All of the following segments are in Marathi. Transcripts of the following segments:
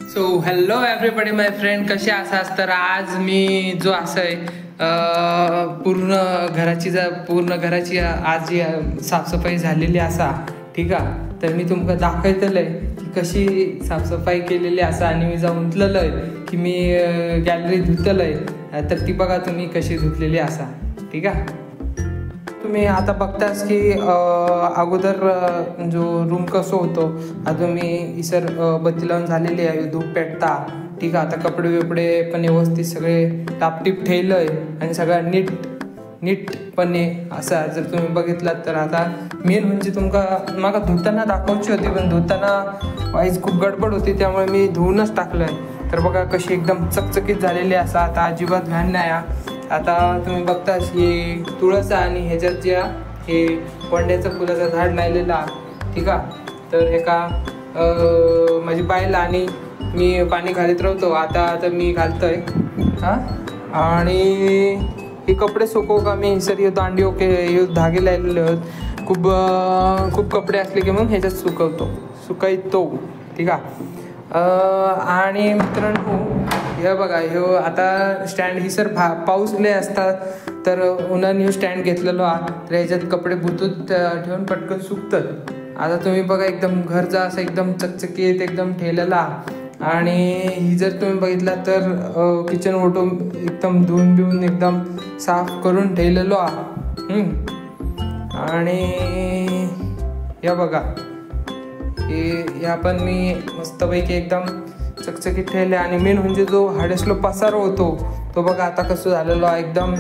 सो हॅलो एव्हरीबडी माय फ्रेंड, कसे आसास? तर आज मी जो असं पूर्ण घराची आज जी साफसफाई झालेली असा, ठीक आहे. तर मी तुमका दाखयतलंय की कशी साफसफाई केलेली असा आणि मी जाऊन उठलेलंय की मी गॅलरी धुतलंय. तर ती बघा तुम्ही कशी धुतलेली असा, ठीक आहे. तुम्ही आता बघताच की अगोदर जो रूम कसं होतो, आता मी इसर बत्ती लावून झालेली आहे, धूप पेटता, ठीक आहे. आता कपडे बिपडे पण व्यवस्थित सगळे टापटीप ठेवलंय आणि सगळं नीटपणे असा जर तुम्ही बघितलात तर. आता मेन म्हणजे तुमका माका धुताना दाखवायची होती, पण धुताना वाईज खूप गडबड होती, त्यामुळे मी धुवूनच टाकलंय. तर बघा कशी एकदम चकचकीत झालेली असा. आता अजिबात घाण नाही. आता तुम्ही बघताच हे तुळस आणि ह्याच्यात जे हे वंड्याचं फुलाचं झाड लावलेला, ठीक आहे. तर एका माझी बायला आणि मी पाणी घालत राहतो. आता मी घालतोय आणि हे कपडे सुकवू का मी सर दांडी ओके हे धागे लावलेले आहेत. खूप कपडे असले की मग ह्याच्यात सुकायतो, ठीक आहे. आणि मित्रांनो हे बघा, ह्यो आता स्टँड ही सर पाऊस लय असतात, तर उन्हाने स्टँड घेतलेलो हा. तर ह्याच्यात कपडे बुतूत ठेवून पटकन सुकतात. आता तुम्ही बघा एकदम घरचा असं एकदम चकचकीत एकदम ठेवलेला. आणि ही जर तुम्ही बघितला तर किचन ओटो एकदम धुवून बिवून एकदम साफ करून ठेवलेलो हा. आणि या बघा या पण मी मस्तपैकी एकदम चकचकीत ठेवले. आणि मेन म्हणजे जो हाडेसलो पसार होतो तो बघा आता कसं झालेलो, एकदम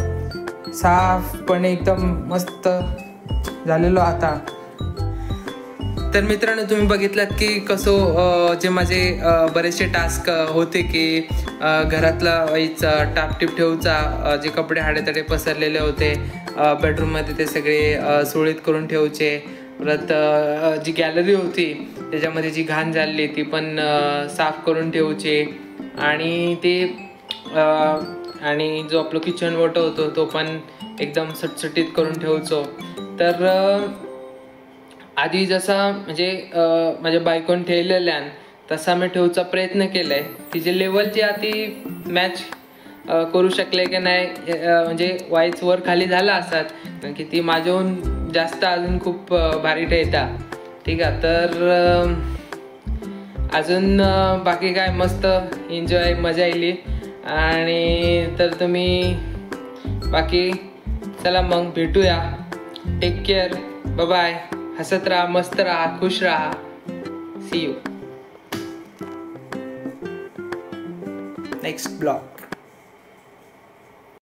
साफपणे एकदम मस्त झालेलो आता. तर मित्रांनो तुम्ही बघितलात की कसं जे माझे बरेचसे टास्क होते की घरातला वाईच टापटीप ठेवचा, जे कपडे हाडेतडे पसरलेले होते बेडरूममध्ये ते सगळे सुरळीत करून ठेवचे. परत जी गॅलरी होती त्याच्यामध्ये जी घाण झालेली ती पण साफ करून ठेवचे. आणि ते आणि जो आपलं किचन ओटो होतो तो पण एकदम सटसटीत करून ठेवचो. तर आधी जसा म्हणजे माझ्या बायकोन ठेवलेल्यान तसा मी ठेवचा प्रयत्न केलाय. तिचे लेवलची आधी मॅच करू शकले की नाही, म्हणजे वाईच वर खाली झाला असतात, कारण की ती माझ्याहून जास्त अजून खूप भारी ठेवता, ठीक आहे. तर अजून बाकी काय मस्त एन्जॉय मजा येईल. आणि तर तुम्ही बाकी चला मग भेटूया. Take care, bye bye. हसत राहा, मस्त राहा, खुश राहा. See you next blog.